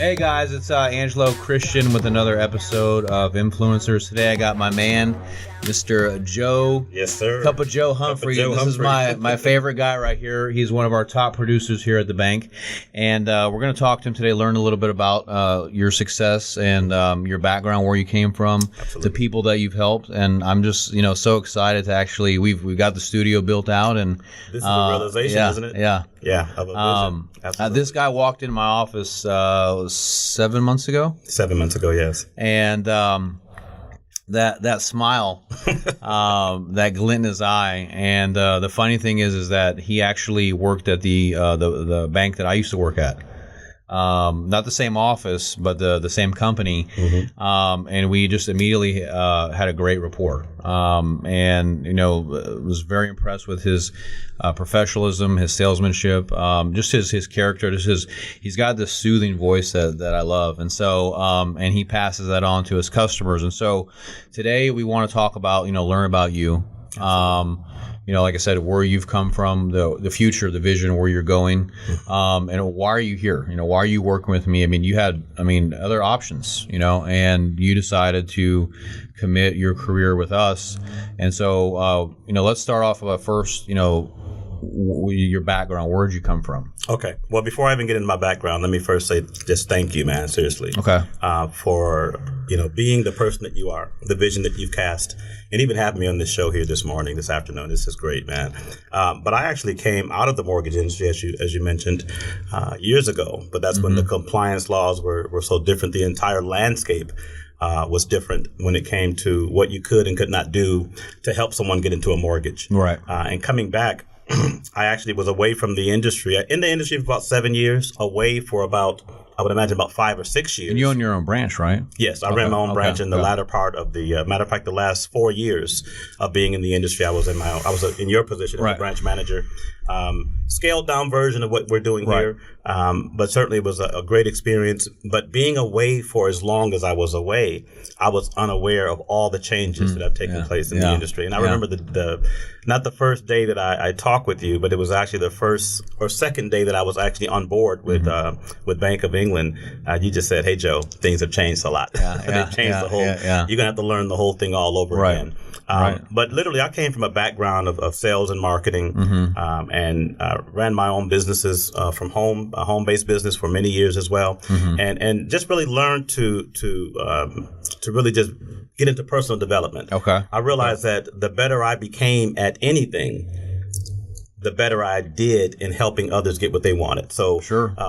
Hey guys, it's Angelo Christian with another episode of Influencers. Today I got my man, Mr. Joe. Yes, sir. Cup of Joe Humphrey. This is my favorite guy right here. He's one of our top producers here at the bank. And we're going to talk to him today, learn a little bit about your success and your background, where you came from, the people that you've helped. And I'm just, so excited to actually, we've got the studio built out. And this is a realization, isn't it? Yeah. Yeah. Of a vision. This guy walked in my office 7 months ago. 7 months ago, yes. And that smile, that glint in his eye, and the funny thing is that he actually worked at the bank that I used to work at. Not the same office, but the same company. Mm-hmm. And we just immediately had a great rapport. And was very impressed with his professionalism, his salesmanship, just his character. He's got this soothing voice that I love, and so and he passes that on to his customers. And so today we want to talk about learn about you. Like I said, where you've come from, the future, the vision, where you're going, and why are you here? Why are you working with me? I mean, you had, other options, and you decided to commit your career with us. And so, let's start off first, your background. Where did you come from? Okay. Well, before I even get into my background, let me first say just thank you, man. Seriously. Okay. For being the person that you are, the vision that you've cast, and even having me on this show here this afternoon. This is great, man. But I actually came out of the mortgage industry, as you mentioned, years ago. But that's when the compliance laws were so different. The entire landscape was different when it came to what you could and could not do to help someone get into a mortgage. Right. And coming back, I actually was away from the industry. In the industry for about 7 years, away for about 5 or 6 years. And you own your own branch, right? Yes, I ran my own branch in the latter part of the, matter of fact, the last 4 years of being in the industry, I was in your position as a branch manager. Scaled down version of what we're doing here, but certainly it was a great experience. But being away for as long as I was away, I was unaware of all the changes that have taken place in the industry. And I remember not the first day that I talked with you, but it was actually the first or second day that I was actually on board with Bank of England. You just said, "Hey Joe, things have changed a lot. They've changed the whole. You're gonna have to learn the whole thing all over again." But literally, I came from a background of sales and marketing, and ran my own businesses from home, a home-based business for many years as well, and just really learned to really just get into personal development. Okay. I realized that the better I became at anything, the better I did in helping others get what they wanted. So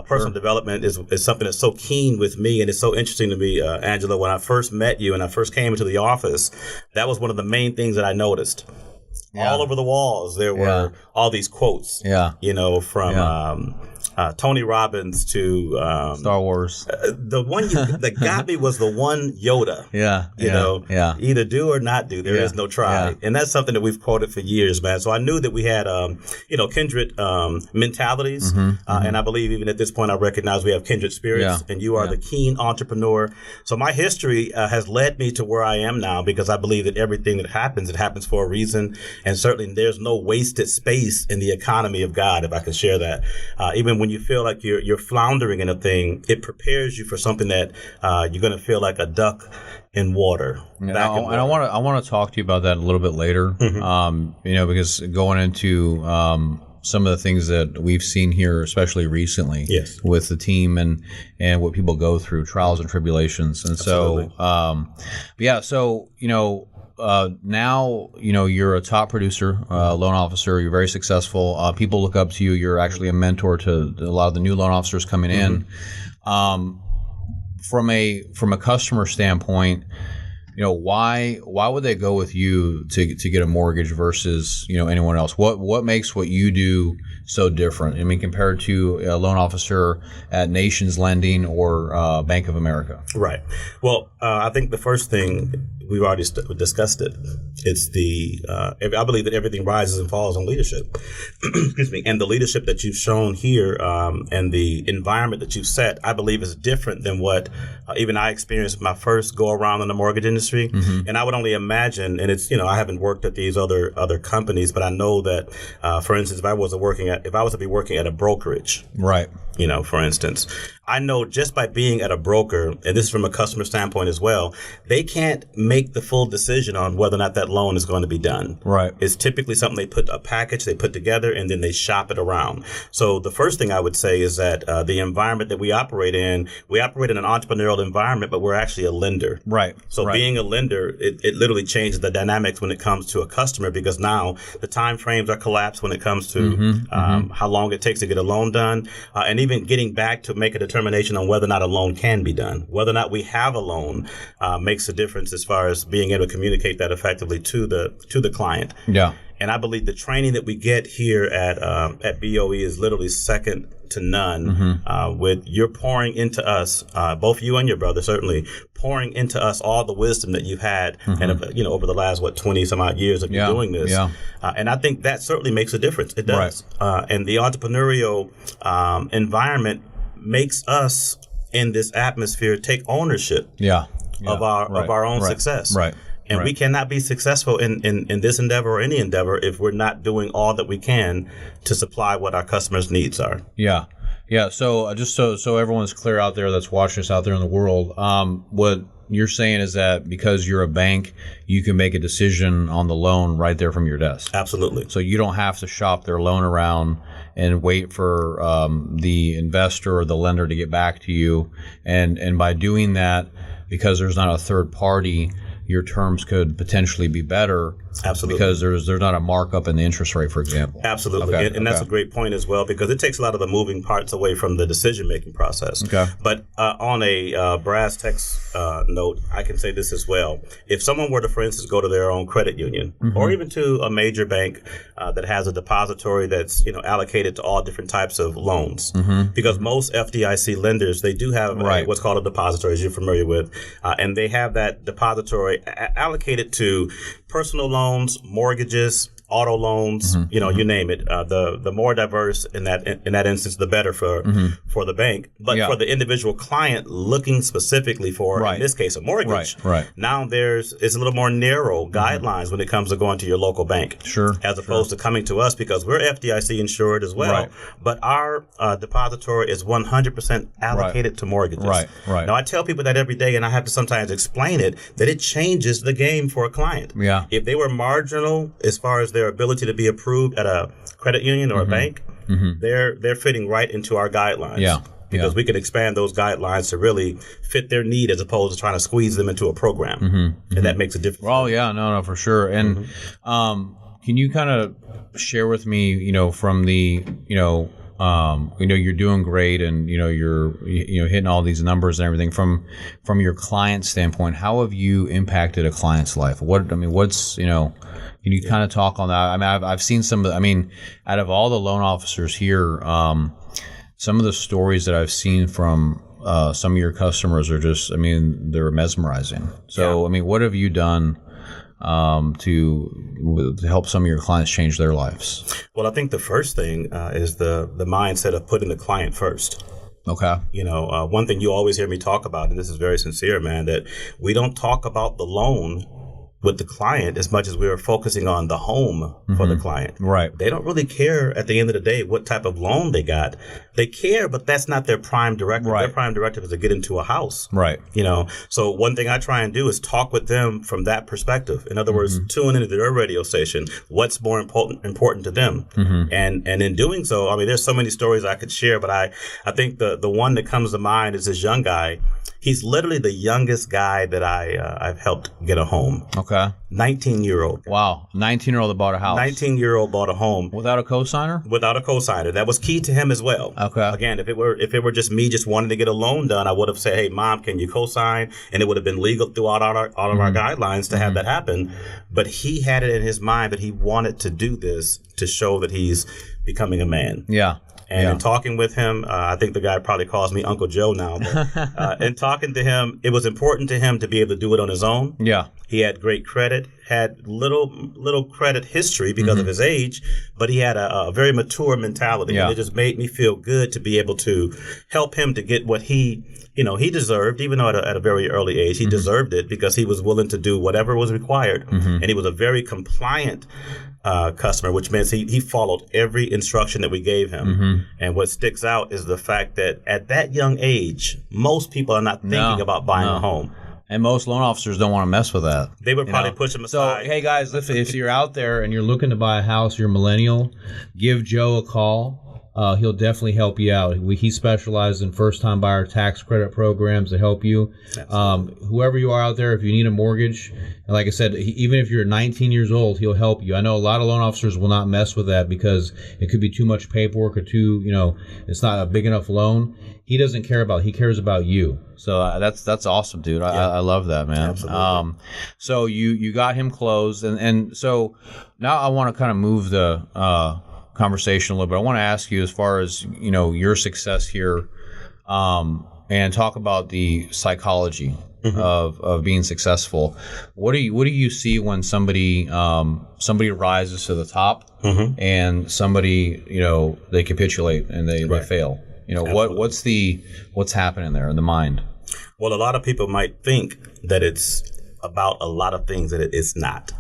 personal development is something that's so keen with me, and it's so interesting to me, Angela. When I first met you and I first came into the office, that was one of the main things that I noticed. All over the walls, there were all these quotes, from Tony Robbins to Star Wars. The one that got me was the one Yoda. Either do or not do. There is no try. And that's something that we've quoted for years, man. So I knew that we had, kindred mentalities. And I believe even at this point, I recognize we have kindred spirits. And you are the keen entrepreneur. So my history has led me to where I am now, because I believe that everything that happens, it happens for a reason. And certainly there's no wasted space in the economy of God, if I can share that. Even when you feel like you're floundering in a thing, it prepares you for something that you're going to feel like a duck in water. And I want to talk to you about that a little bit later. Because going into some of the things that we've seen here, especially recently, with the team and what people go through, trials and tribulations, and Absolutely. Now, you're a top producer, loan officer. You're very successful. People look up to you. You're actually a mentor to a lot of the new loan officers coming in. From a customer standpoint, why would they go with you to get a mortgage versus anyone else? What makes what you do so different? compared to a loan officer at Nations Lending or Bank of America. Right. Well, I think the first thing, we've already discussed it. It's I believe that everything rises and falls on leadership. Excuse me. And the leadership that you've shown here and the environment that you've set, I believe is different than what even I experienced my first go around in the mortgage industry. Mm-hmm. And I would only imagine, and it's, I haven't worked at these other companies, but I know that, for instance, if I was to be working at a brokerage, right? For instance, I know just by being at a broker, and this is from a customer standpoint as well, they can't make the full decision on whether or not that loan is going to be done. Right. It's typically something they put together and then they shop it around. So the first thing I would say is that the environment that we operate in an entrepreneurial environment, but we're actually a lender. Right. So being a lender, it literally changes the dynamics when it comes to a customer, because now the time frames are collapsed when it comes to how long it takes to get a loan done, and even getting back to make a determination on whether or not a loan can be done. Whether or not we have a loan makes a difference as far as being able to communicate that effectively to the client. Yeah. And I believe the training that we get here at BOE is literally second to none. With you're pouring into us, both you and your brother certainly pouring into us all the wisdom that you've had, and over the last 20 some odd years of you doing this. Yeah. And I think that certainly makes a difference. It does. Right. And the entrepreneurial environment makes us in this atmosphere take ownership. Of our own success. Right. And we cannot be successful in this endeavor or any endeavor if we're not doing all that we can to supply what our customers' needs are. Yeah. Yeah. So just so everyone's clear out there that's watching us out there in the world, what you're saying is that because you're a bank, you can make a decision on the loan right there from your desk. Absolutely. So you don't have to shop their loan around and wait for the investor or the lender to get back to you. And by doing that, because there's not a third party, your terms could potentially be better. Absolutely. Because there's not a markup in the interest rate, for example. Absolutely. Okay. And that's a great point as well, because it takes a lot of the moving parts away from the decision-making process. Okay. But on a brass tacks note, I can say this as well. If someone were to, for instance, go to their own credit union or even to a major bank that has a depository that's allocated to all different types of loans, because most FDIC lenders, they do have what's called a depository, as you're familiar with, and they have that depository allocated to personal loans, mortgages, auto loans, you name it. The more diverse in that instance, the better for the bank. But for the individual client looking specifically for, in this case, a mortgage, now it's a little more narrow guidelines when it comes to going to your local bank. Sure. As opposed to coming to us, because we're FDIC insured as well. Right. But our depository is 100% allocated to mortgages. Right. Now, I tell people that every day, and I have to sometimes explain it, that it changes the game for a client. Yeah. If they were marginal as far as their ability to be approved at a credit union or a bank, they're fitting right into our guidelines. Yeah. Because we can expand those guidelines to really fit their need as opposed to trying to squeeze them into a program. And that makes a difference. Well, yeah, no, for sure. And can you kind of share with me, from the, you're doing great and, you're hitting all these numbers and everything from your client standpoint, how have you impacted a client's life? What's, can you kind of talk on that? I mean, I've seen out of all the loan officers here, some of the stories that I've seen from some of your customers are just, they're mesmerizing. So, what have you done to help some of your clients change their lives? Well, I think the first thing is the mindset of putting the client first. Okay. One thing you always hear me talk about, and this is very sincere, man, that we don't talk about the loan with the client as much as we are focusing on the home for the client. Right. They don't really care at the end of the day what type of loan they got. They care, but that's not their prime directive. Right. Their prime directive is to get into a house. Right. So one thing I try and do is talk with them from that perspective. In other words, tune into their radio station. What's more important to them? And in doing so, there's so many stories I could share, but I think the one that comes to mind is this young guy. He's literally the youngest guy that I've helped get a home. Okay. 19-year-old. Wow. 19-year-old that bought a house. 19-year-old bought a home. Without a cosigner? Without a cosigner. That was key to him as well. Okay. Again, if it were just me just wanting to get a loan done, I would have said, hey, Mom, can you cosign? And it would have been legal throughout all of our guidelines to have that happen. But he had it in his mind that he wanted to do this to show that he's becoming a man. Yeah. And in talking with him, I think the guy probably calls me Uncle Joe now. But in talking to him, it was important to him to be able to do it on his own. Yeah. He had great credit, had little credit history because of his age, but he had a very mature mentality. Yeah. And it just made me feel good to be able to help him to get what he deserved, even though at a very early age, he deserved it because he was willing to do whatever was required. And he was a very compliant customer, which means he followed every instruction that we gave him. And what sticks out is the fact that at that young age, most people are not thinking about buying a home. And most loan officers don't want to mess with that. They would probably push him aside. So, hey, guys, if you're out there and you're looking to buy a house, you're a millennial, give Joe a call. He'll definitely help you out. He specializes in first-time buyer tax credit programs to help you. Whoever you are out there, if you need a mortgage, and like I said, even if you're 19 years old, he'll help you. I know a lot of loan officers will not mess with that because it could be too much paperwork or it's not a big enough loan. He doesn't care about it. He cares about you. So that's awesome, dude. I love that, man. Absolutely. So you got him closed, and so now I want to kind of move the conversation a little bit. I want to ask you, as far as your success here, and talk about the psychology of being successful. What do you see when somebody rises to the top and somebody they capitulate and they fail? What's happening there in the mind? Well, a lot of people might think that it's about a lot of things that it is not.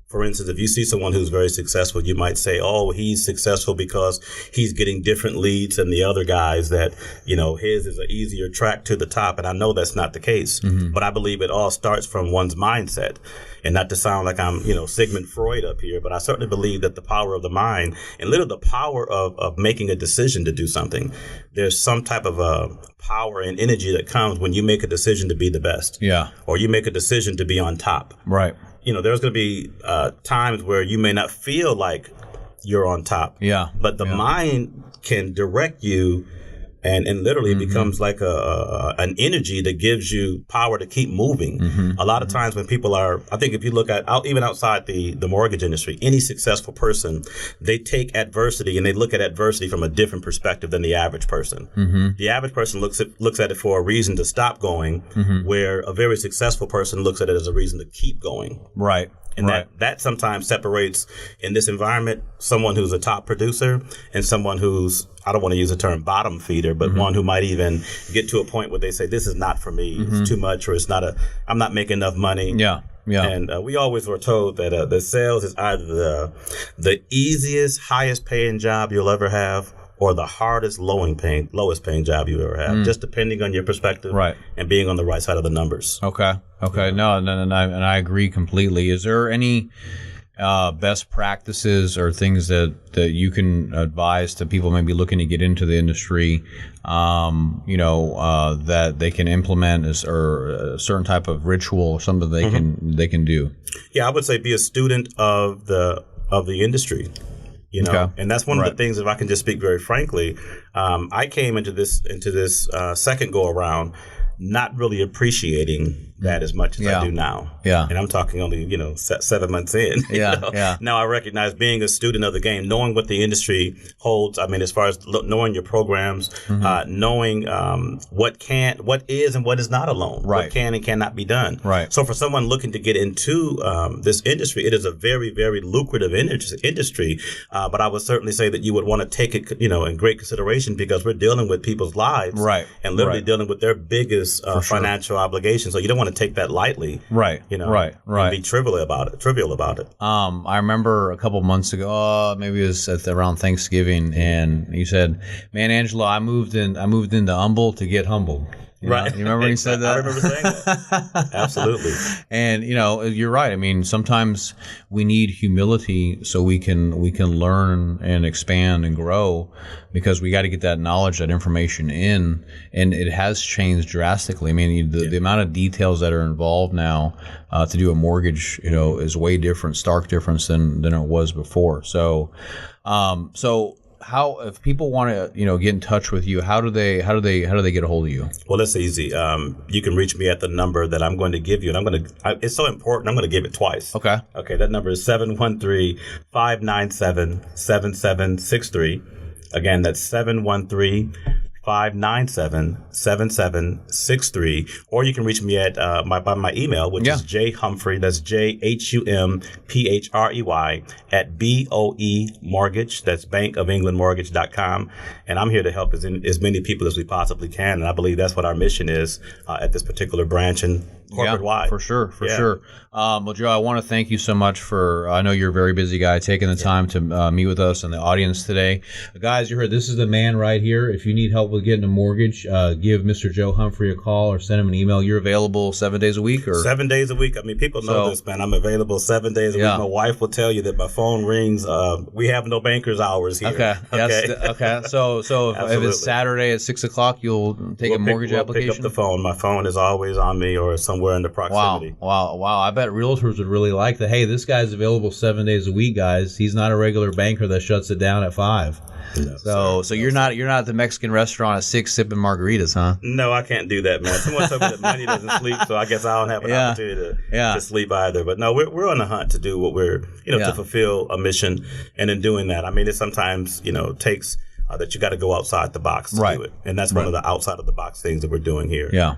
For instance, if you see someone who's very successful, you might say, oh, he's successful because he's getting different leads than the other guys, that, his is an easier track to the top. And I know that's not the case, but I believe it all starts from one's mindset. And not to sound like I'm, Sigmund Freud up here, but I certainly believe that the power of the mind and literally the power of making a decision to do something, there's some type of a power and energy that comes when you make a decision to be the best. Yeah. Or you make a decision to be on top. Right. There's going to be times where you may not feel like you're on top. Yeah. But the mind can direct you, and literally becomes like an energy that gives you power to keep moving. A lot of times when people are, I think if you look at even outside the mortgage industry, any successful person, they take adversity and they look at adversity from a different perspective than the average person. The average person looks at it for a reason to stop going, where a very successful person looks at it as a reason to keep going. Right. And that sometimes separates, in this environment, someone who's a top producer and someone who's, I don't want to use the term bottom feeder, but one who might even get to a point where they say, this is not for me, it's too much, or I'm not making enough money. Yeah. Yeah. And we always were told that the sales is either the easiest, highest paying job you'll ever have, or the hardest, lowest paying job you ever have, just depending on your perspective, and being on the right side of the numbers. Okay. No, and I agree completely. Is there any best practices or things that you can advise to people maybe looking to get into the industry, that they can implement, or a certain type of ritual or something they can do? Yeah, I would say be a student of the industry. And that's one of the things, if I can just speak very frankly, I came into this second go around not really appreciating that as much as I do now. Yeah. And I'm talking only, 7 months in. Now I recognize, being a student of the game, knowing what the industry holds. I mean, as far as knowing your programs, knowing what is and what is not a loan, what can and cannot be done. Right. So for someone looking to get into this industry, it is a very, very lucrative industry. But I would certainly say that you would want to take it, in great consideration, because we're dealing with people's lives, and literally dealing with their biggest financial obligations. So you don't want to take that lightly, and be trivial about it. I remember a couple months ago, maybe it was around Thanksgiving, and he said, "Man, Angelo, I moved into humble to get humbled." You remember he said that? I remember saying that. Absolutely. And you're right. I mean, sometimes we need humility so we can learn and expand and grow, because we got to get that knowledge, that information in, and it has changed drastically. I mean, the amount of details that are involved now to do a mortgage, is way different, stark difference than it was before. So, how, if people want to, get in touch with you, how do they get a hold of you? Well, that's easy. You can reach me at the number that I'm going to give you, and it's so important, I'm going to give it twice. Okay. That number is 713-597-7763. Again, that's 713-597-7763, or you can reach me at by my email, which is J Humphrey. That's JHUMPHREY at BOE Mortgage. That's bankofenglandmortgage.com. And I'm here to help as many people as we possibly can. And I believe that's what our mission is at this particular branch and corporate wide. For sure. Well, Joe, I want to thank you so much for, I know you're a very busy guy, taking the time to meet with us and the audience today. Guys, you heard, this is the man right here. If you need help with getting a mortgage, give Mr. Joe Humphrey a call or send him an email. You're available 7 days a week? Or 7 days a week. I mean, people know this, man. I'm available 7 days a week. My wife will tell you that my phone rings. We have no banker's hours here. Okay. So if it's Saturday at 6 o'clock, you'll take a mortgage application? Pick up the phone. My phone is always on me or somewhere in the proximity. Wow. I bet realtors would really like that. Hey, this guy's available 7 days a week, guys. He's not a regular banker that shuts it down at 5. So you're not at the Mexican restaurant at 6 sipping margaritas, huh? No, I can't do that, man. Someone told me that money doesn't sleep, so I guess I don't have an opportunity to sleep either. But no, we're on the hunt to do what we're, to fulfill a mission. And in doing that, I mean, it sometimes, takes that you got to go outside the box to do it. And that's one of the outside of the box things that we're doing here. Yeah.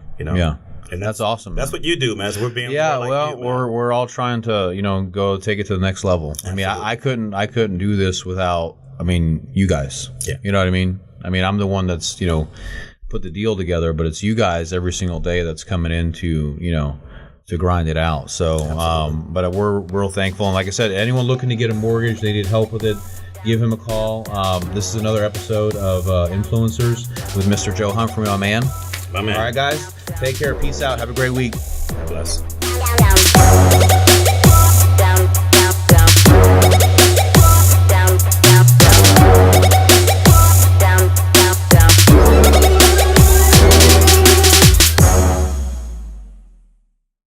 And that's awesome. That's what you do, man. So we're being we're all trying to go take it to the next level. Absolutely. I mean, I couldn't do this without you guys. Yeah. You know what I mean? I'm the one that's put the deal together, but it's you guys every single day that's coming in to to grind it out. So but we're real thankful. And like I said, anyone looking to get a mortgage, they need help with it, give him a call. This is another episode of Influencers with Mr. Joe Humphrey, my man. All right, guys. Take care. Peace out. Have a great week. God bless.